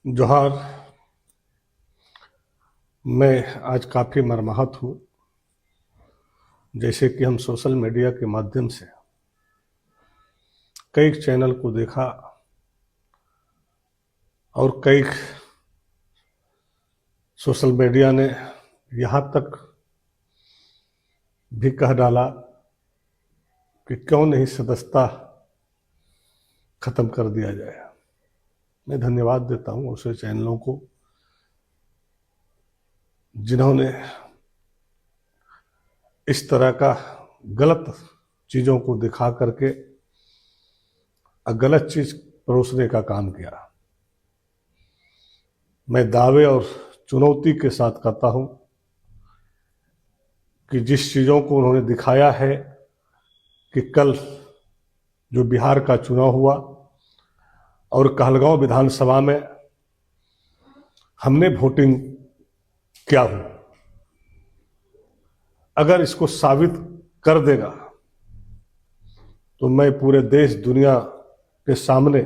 जोहार। मैं आज काफ़ी मर्माहत हूँ। जैसे कि हम सोशल मीडिया के माध्यम से कई चैनल को देखा और कई सोशल मीडिया ने यहाँ तक भी कह डाला कि क्यों नहीं सदस्यता खत्म कर दिया जाए। मैं धन्यवाद देता हूँ उसे चैनलों को जिन्होंने इस तरह का गलत चीज़ों को दिखा करके गलत चीज़ परोसने का काम किया। मैं दावे और चुनौती के साथ कहता हूँ कि जिस चीज़ों को उन्होंने दिखाया है कि कल जो बिहार का चुनाव हुआ और कहलगांव विधानसभा में हमने वोटिंग किया हो, अगर इसको साबित कर देगा तो मैं पूरे देश दुनिया के सामने,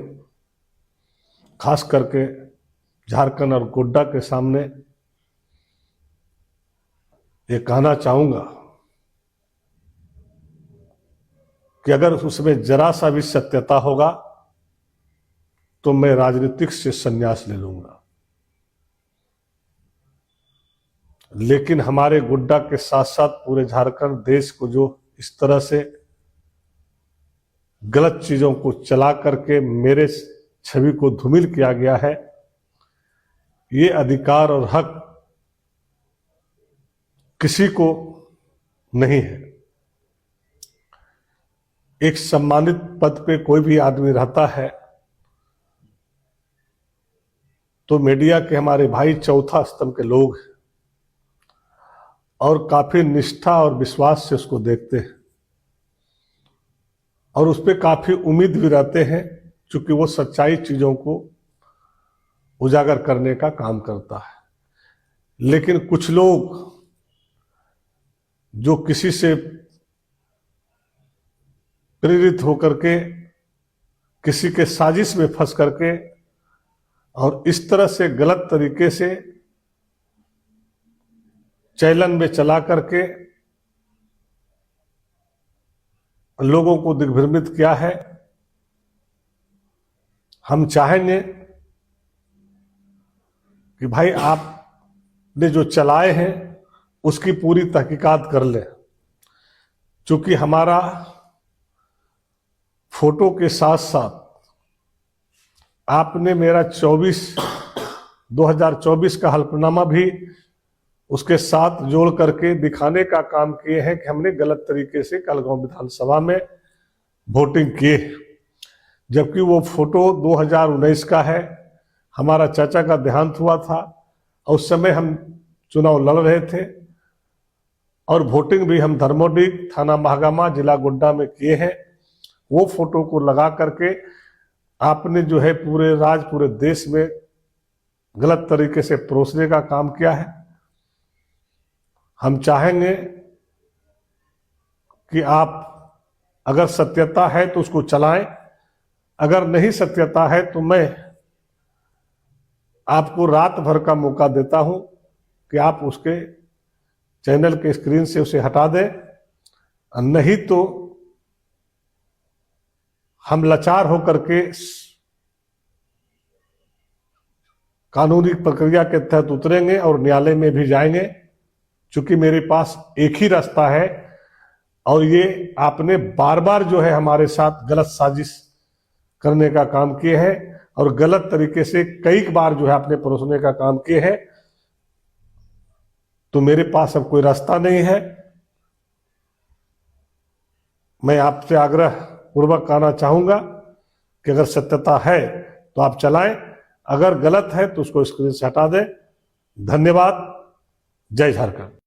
खास करके झारखंड और गोड्डा के सामने ये कहना चाहूँगा कि अगर उसमें जरा सा भी सत्यता होगा तो मैं राजनीतिक से संन्यास ले लूँगा। लेकिन हमारे गोड्डा के साथ साथ पूरे झारखंड देश को जो इस तरह से गलत चीज़ों को चला करके मेरे छवि को धूमिल किया गया है, ये अधिकार और हक किसी को नहीं है। एक सम्मानित पद पे कोई भी आदमी रहता है तो मीडिया के हमारे भाई चौथा स्तंभ के लोग हैं और काफी निष्ठा और विश्वास से उसको देखते हैं और उस पर काफी उम्मीद भी रहते हैं, क्योंकि वो सच्चाई चीजों को उजागर करने का काम करता है। लेकिन कुछ लोग जो किसी से प्रेरित होकर के किसी के साजिश में फंस करके और इस तरह से गलत तरीके से चैलन में चला करके लोगों को दिग्भ्रमित किया है। हम चाहेंगे कि भाई आपने जो चलाए हैं उसकी पूरी तहकीकात कर ले, क्योंकि हमारा फोटो के साथ साथ आपने मेरा 2024 का हल्फनामा भी उसके साथ जोड़ करके दिखाने का काम किए हैं कि हमने गलत तरीके से कहलगांव विधानसभा में वोटिंग किए, जबकि वो फोटो 2019 का है। हमारा चाचा का देहांत हुआ था और उस समय हम चुनाव लड़ रहे थे और वोटिंग भी हम धर्मोडी थाना महागामा जिला गोड्डा में किए हैं। वो फोटो को लगा करके आपने जो है पूरे देश में गलत तरीके से परोसने का काम किया है। हम चाहेंगे कि आप अगर सत्यता है तो उसको चलाएं, अगर नहीं सत्यता है तो मैं आपको रात भर का मौका देता हूं कि आप उसके चैनल के स्क्रीन से उसे हटा दें, नहीं तो हम लाचार होकर के कानूनी प्रक्रिया के तहत उतरेंगे और न्यायालय में भी जाएंगे, क्योंकि मेरे पास एक ही रास्ता है और ये आपने बार बार जो है हमारे साथ गलत साजिश करने का काम किए हैं और गलत तरीके से कई बार जो है आपने परोसने का काम किए हैं। तो मेरे पास अब कोई रास्ता नहीं है। मैं आपसे आग्रह पूर्वक कहना चाहूंगा कि अगर सत्यता है तो आप चलाएं, अगर गलत है तो उसको स्क्रीन से हटा दें। धन्यवाद। जय झारखंड।